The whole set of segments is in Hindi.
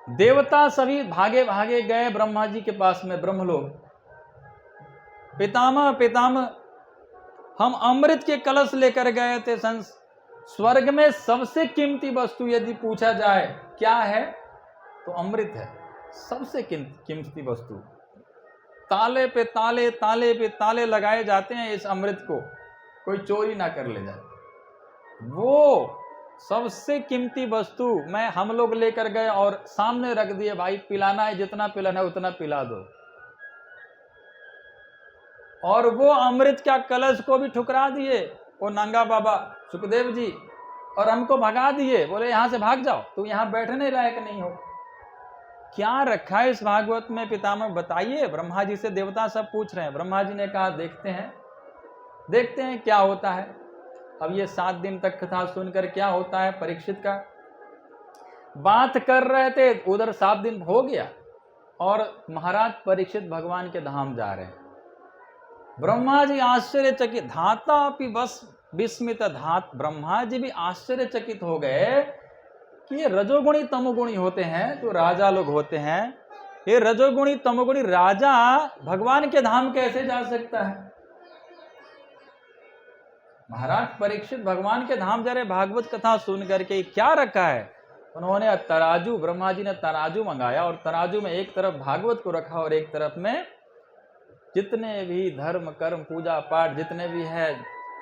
देवता सभी भागे भागे गए ब्रह्मा जी के पास में, ब्रह्मलोक। पितामह पितामह, हम अमृत के कलश लेकर गए थे। स्वर्ग में सबसे कीमती वस्तु यदि पूछा जाए क्या है तो अमृत है, सबसे कीमती वस्तु। ताले पे ताले, ताले पे ताले लगाए जाते हैं इस अमृत को, कोई चोरी ना कर ले जाए। वो सबसे कीमती वस्तु हम लोग लेकर गए और सामने रख दिए, भाई पिलाना है, जितना पिलाना है उतना पिला दो। और वो अमृत का कलश को भी ठुकरा दिए वो नंगा बाबा सुखदेव जी, और हमको भगा दिए, बोले यहां से भाग जाओ, तू यहां बैठने लायक नहीं हो। क्या रखा है इस भागवत में पितामह बताइए? ब्रह्मा जी से देवता सब पूछ रहे हैं। ब्रह्मा जी ने कहा देखते हैं क्या होता है। अब ये 7 दिन तक कथा सुनकर क्या होता है, परीक्षित का बात कर रहे थे, उधर 7 दिन हो गया और महाराज परीक्षित भगवान के धाम जा रहे हैं। ब्रह्मा जी आश्चर्यचकित, धाता अपि बस विस्मित धात, ब्रह्मा जी भी आश्चर्यचकित हो गए कि ये रजोगुणी तमोगुणी होते हैं, तो राजा लोग होते हैं, ये रजोगुणी तमोगुणी राजा भगवान के धाम कैसे जा सकता है? महाराज परीक्षित भगवान के धाम जा रहे, भागवत कथा सुन करके क्या रखा है? उन्होंने तराजू, ब्रह्मा जी ने तराजू मंगाया और तराजू में एक तरफ भागवत को रखा और एक तरफ में जितने भी धर्म कर्म पूजा पाठ जितने भी है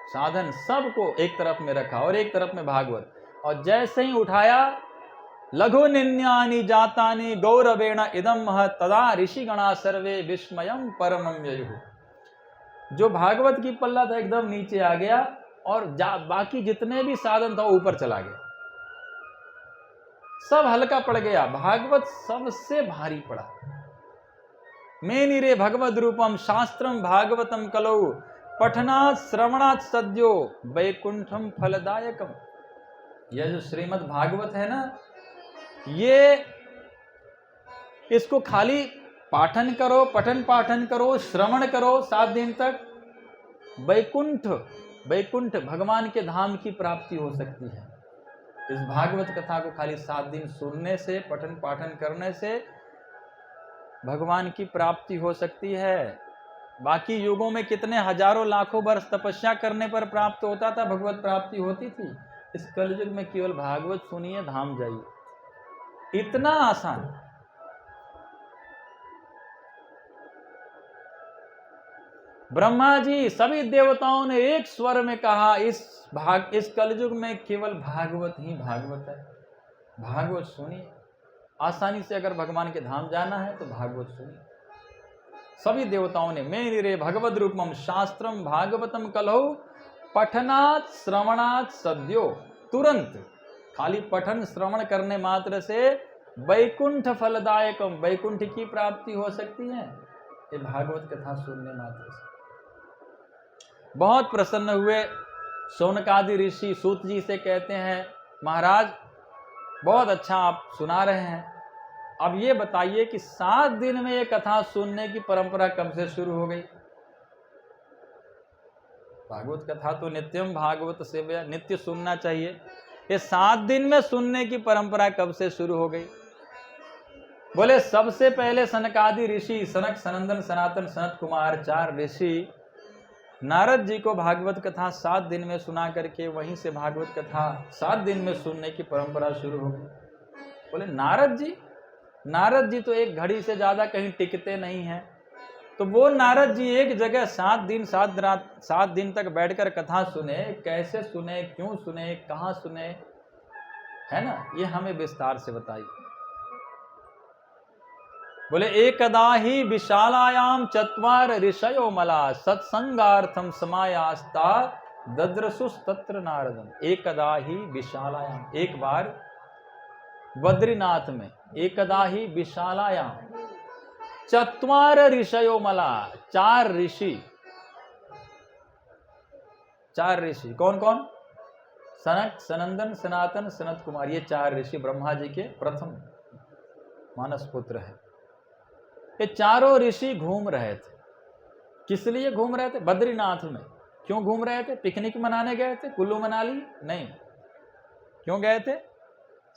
साधन सबको एक तरफ में रखा और एक तरफ में भागवत। और जैसे ही उठाया, लघु निन्यानि जातानि गौरवेण इदम मह, तदा ऋषिगणा सर्वे विस्मयम परमं ययुः। जो भागवत की पल्ला था एकदम नीचे आ गया और बाकी जितने भी साधन था ऊपर चला गया, सब हल्का पड़ गया, भागवत सबसे भारी पड़ा। मेनिरे भगवद रूपम शास्त्रम भागवतम कलौ, पठनात् श्रवणात् सद्यो वैकुंठम फलदायकम। यह जो श्रीमद् भागवत है ना, ये इसको खाली पाठन करो, पठन पाठन करो, श्रवण करो 7 दिन तक, वैकुंठ भगवान के धाम की प्राप्ति हो सकती है। इस भागवत कथा को खाली 7 दिन सुनने से, पठन पाठन करने से भगवान की प्राप्ति हो सकती है। बाकी युगों में कितने हजारों लाखों वर्ष तपस्या करने पर प्राप्त होता था, भगवत प्राप्ति होती थी। इस कलयुग में केवल भागवत सुनिए, धाम जाइए, इतना आसान। ब्रह्मा जी सभी देवताओं ने एक स्वर में कहा, इस कलयुग में केवल भागवत ही भागवत है, भागवत सुनिए। आसानी से अगर भगवान के धाम जाना है तो भागवत सुनिए। सभी देवताओं ने मेनिरे भगवद रूपम शास्त्रम भागवतम कलौ, पठनात् श्रवणात् सद्यो, तुरंत खाली पठन श्रवण करने मात्र से वैकुंठ फलदायकम, वैकुंठ की प्राप्ति हो सकती है ये भागवत कथा सुनने मात्र से। बहुत प्रसन्न हुए शौनकादि ऋषि सूत जी से कहते हैं, महाराज बहुत अच्छा आप सुना रहे हैं, अब ये बताइए कि 7 दिन में ये कथा सुनने की परंपरा कब से शुरू हो गई? भागवत कथा तो नित्यम भागवत सेवया, नित्य सुनना चाहिए। ये 7 दिन में सुनने की परंपरा कब से शुरू हो गई? बोले सबसे पहले सनकादि ऋषि, सनक सनंदन सनातन सनत कुमार 4 ऋषि नारद जी को भागवत कथा 7 दिन में सुना करके वहीं से भागवत कथा 7 दिन में सुनने की परंपरा शुरू हो गई। बोले नारद जी तो एक घड़ी से ज्यादा कहीं टिकते नहीं हैं, तो वो नारद जी एक जगह 7 दिन 7 रात 7 दिन तक बैठकर कथा सुने, कैसे सुने, क्यों सुने, कहां सुने, है ना, ये हमें विस्तार से बताइए। बोले एकदा ही विशालायाम चत्वार ऋषयो मला, सत्संगार्थम समायास्ता दद्रसुस तत्र नारदम। एकदा ही विशालायाम, एक बार बद्रीनाथ में, एकदा ही विशालायाम चत्वार ऋषयो मला, 4 ऋषि कौन कौन? सनक सनंदन सनातन सनत कुमार, ये 4 ऋषि ब्रह्मा जी के प्रथम मानस पुत्र है। ये चारों ऋषि घूम रहे थे। किस लिए घूम रहे थे? बद्रीनाथ में। क्यों घूम रहे थे? पिकनिक मनाने गए थे? कुल्लू मनाली नहीं, क्यों गए थे?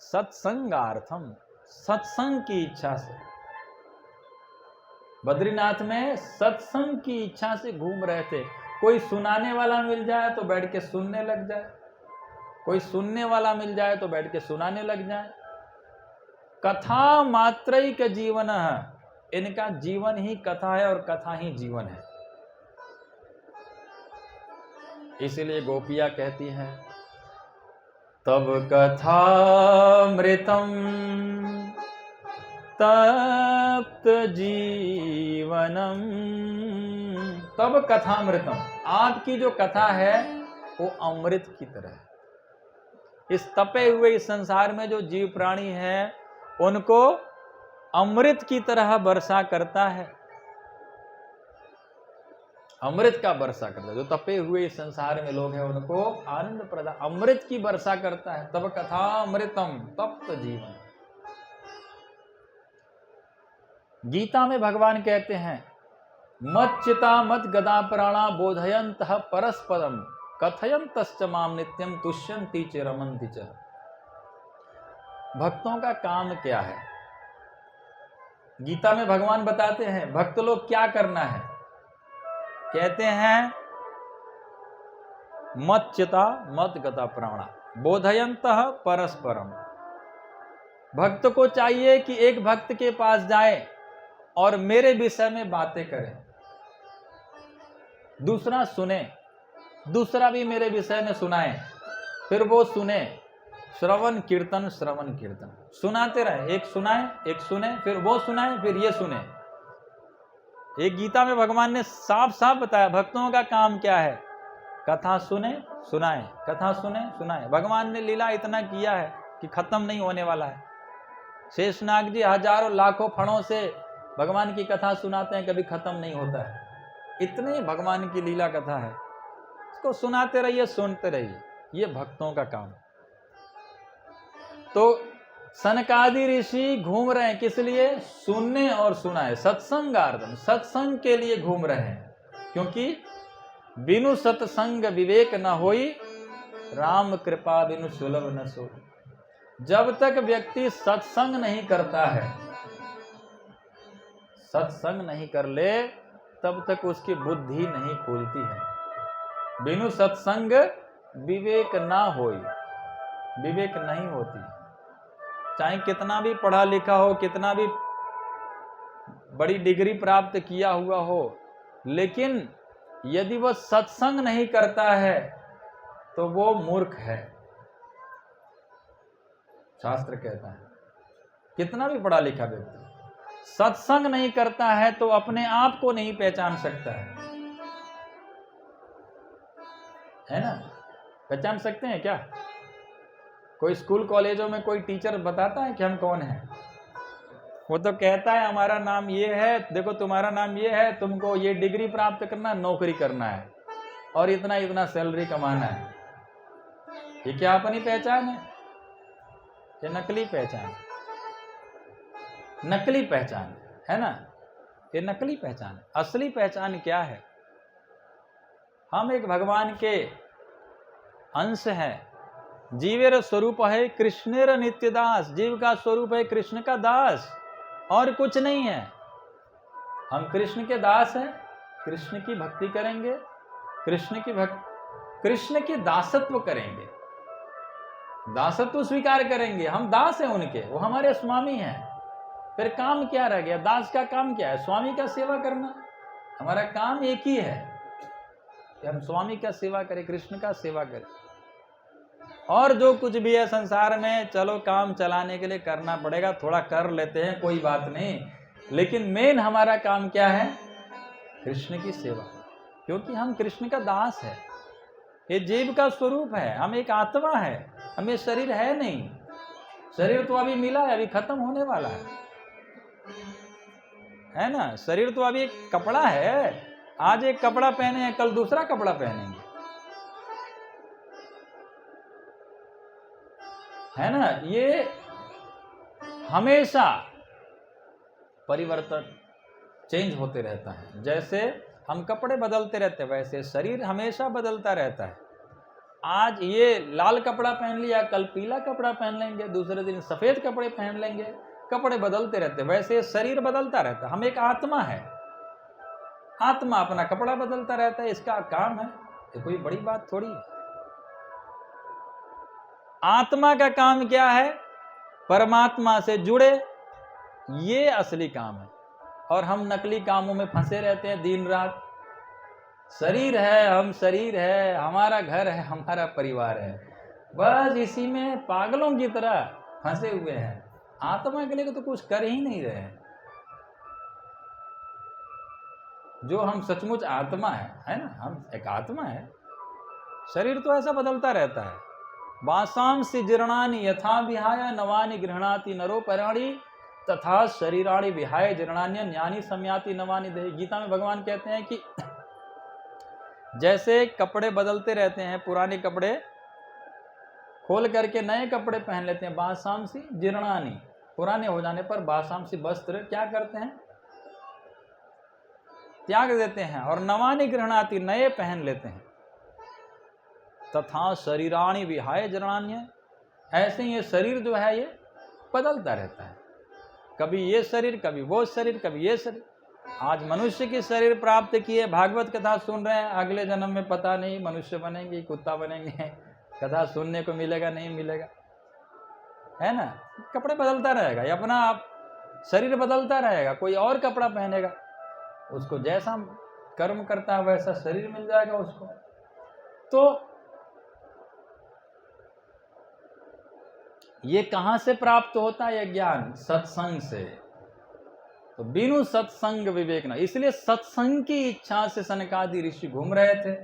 सत्संगार्थम, सत्संग की इच्छा से, बद्रीनाथ में सत्संग की इच्छा से घूम रहे थे। कोई सुनाने वाला मिल जाए तो बैठ के सुनने लग जाए, कोई सुनने वाला मिल जाए तो बैठ के सुनाने लग जाए। कथा मात्रैक जीवन है, इनका जीवन ही कथा है और कथा ही जीवन है। इसीलिए गोपियां कहती हैं तब कथामृतम तप्त जीवनम। तब कथामृतम, आपकी जो कथा है वो अमृत की तरह है। इस तपे हुए इस संसार में जो जीव प्राणी है उनको अमृत की तरह वर्षा करता है, अमृत का वर्षा करता है। जो तपे हुए इस संसार में लोग हैं उनको आनंद प्रदान अमृत की वर्षा करता है। तब कथा अमृतम तप्त जीवन। गीता में भगवान कहते हैं मत चिता मत गदा प्राणा बोधयन्तः परस्परम कथयन्तश्च माम नित्यम तुष्यन्ति च रमन्ति च। भक्तों का काम क्या है? गीता में भगवान बताते हैं भक्त लोग क्या करना है। कहते हैं मत चिता मत गता प्राणा बोधयन्तः परस्परम। भक्त को चाहिए कि एक भक्त के पास जाए और मेरे विषय में बातें करे, दूसरा सुने, दूसरा भी मेरे विषय में सुनाए, फिर वो सुने। श्रवण कीर्तन श्रवण कीर्तन, सुनाते रहे, एक सुनाए एक सुने, फिर वो सुनाए फिर ये सुने। एक गीता में भगवान ने साफ साफ बताया भक्तों का काम क्या है। कथा सुने सुनाए, कथा सुने सुनाए। भगवान ने लीला इतना किया है कि खत्म नहीं होने वाला है। शेषनाग जी हजारों लाखों फणों से भगवान की कथा सुनाते हैं, कभी खत्म नहीं होता है। इतनी भगवान की लीला कथा है, इसको सुनाते रहिए सुनते रहिए, ये भक्तों का काम। तो सनकादि ऋषि घूम रहे हैं किस लिए? सुनने और सुनाए, सत्संगार्थम, सत्संग के लिए घूम रहे हैं। क्योंकि बिनु सत्संग विवेक न होई, राम कृपा बिनु सुलभ न सोई। जब तक व्यक्ति सत्संग नहीं करता है, सत्संग नहीं कर ले, तब तक उसकी बुद्धि नहीं खुलती है। बिनु सत्संग विवेक ना होई, विवेक नहीं होती। चाहे कितना भी पढ़ा लिखा हो, कितना भी बड़ी डिग्री प्राप्त किया हुआ हो, लेकिन यदि वह सत्संग नहीं करता है तो वो मूर्ख है, शास्त्र कहता है। कितना भी पढ़ा लिखा व्यक्ति सत्संग नहीं करता है तो अपने आप को नहीं पहचान सकता है ना? पहचान सकते हैं क्या? कोई स्कूल कॉलेजों में कोई टीचर बताता है कि हम कौन हैं? वो तो कहता है हमारा नाम ये है, देखो तुम्हारा नाम ये है, तुमको ये डिग्री प्राप्त करना, नौकरी करना है और इतना इतना सैलरी कमाना है। ये क्या अपनी पहचान है? ये नकली पहचान, नकली पहचान है ना? ये नकली पहचान। असली पहचान क्या है? हम एक भगवान के अंश हैं। जीवेर स्वरूप है कृष्णेर नित्य दास। जीव का स्वरूप है कृष्ण का दास, और कुछ नहीं है। हम कृष्ण के दास हैं, कृष्ण की भक्ति करेंगे, कृष्ण के दासत्व करेंगे, दासत्व स्वीकार करेंगे। हम दास हैं उनके, वो हमारे स्वामी हैं। फिर काम क्या रह गया? दास का काम क्या है? स्वामी का सेवा करना। हमारा काम एक ही है कि हम स्वामी का सेवा करें, कृष्ण का सेवा करें। और जो कुछ भी है संसार में, चलो काम चलाने के लिए करना पड़ेगा, थोड़ा कर लेते हैं, कोई बात नहीं। लेकिन मेन हमारा काम क्या है? कृष्ण की सेवा, क्योंकि हम कृष्ण का दास है। ये जीव का स्वरूप है, हम एक आत्मा है, हमें शरीर है नहीं। शरीर तो अभी मिला है, अभी खत्म होने वाला है ना? शरीर तो अभी एक कपड़ा है, आज एक कपड़ा पहने हैं, कल दूसरा कपड़ा पहनेंगे, है ना? ये हमेशा परिवर्तन, चेंज होते रहता है। जैसे हम कपड़े बदलते रहते हैं, वैसे शरीर हमेशा बदलता रहता है। आज ये लाल कपड़ा पहन लिया, कल पीला कपड़ा पहन लेंगे, दूसरे दिन सफेद कपड़े पहन लेंगे, कपड़े बदलते रहते, वैसे शरीर बदलता रहता। हम एक आत्मा है, आत्मा अपना कपड़ा बदलता रहता है, इसका काम है, ये कोई बड़ी बात थोड़ी है। आत्मा का काम क्या है? परमात्मा से जुड़े, ये असली काम है। और हम नकली कामों में फंसे रहते हैं दिन रात। शरीर है, हम शरीर है, हमारा घर है, हमारा परिवार है, बस इसी में पागलों की तरह फंसे हुए हैं। आत्मा के लिए तो कुछ कर ही नहीं रहे हैं। जो हम सचमुच आत्मा है ना, हम एक आत्मा है। शरीर तो ऐसा बदलता रहता है। वासांसि जीर्णानि यथा विहाय नवानि गृह्णाति नरो पराणि तथा शरीराणि विहाय जीर्णान्य ज्ञानी सम्याति नवानि देहि। गीता में भगवान कहते हैं कि जैसे कपड़े बदलते रहते हैं, पुराने कपड़े खोल करके नए कपड़े पहन लेते हैं, वासांसि जीर्णानि, पुराने हो जाने पर वासांसि वस्त्र क्या करते हैं? त्याग देते हैं, और नवानि गृह्णाति, नए पहन लेते हैं। तथा शरीराणि विहाय जीर्णान्य, ऐसे ही ये शरीर जो है ये बदलता रहता है, कभी ये शरीर, कभी वो शरीर, कभी ये शरीर। आज मनुष्य की शरीर प्राप्त किए, भागवत कथा सुन रहे हैं, अगले जन्म में पता नहीं मनुष्य बनेंगे, कुत्ता बनेंगे, कथा सुनने को मिलेगा नहीं मिलेगा, है ना। कपड़े बदलता रहेगा, ये अपना आप शरीर बदलता रहेगा, कोई और कपड़ा पहनेगा, उसको जैसा कर्म करता है वैसा शरीर मिल जाएगा उसको। तो ये कहां से प्राप्त होता है? ये ज्ञान सत्संग से। तो बिनु सत्संग विवेक न, इसलिए सत्संग की इच्छा से सनकादि ऋषि घूम रहे थे।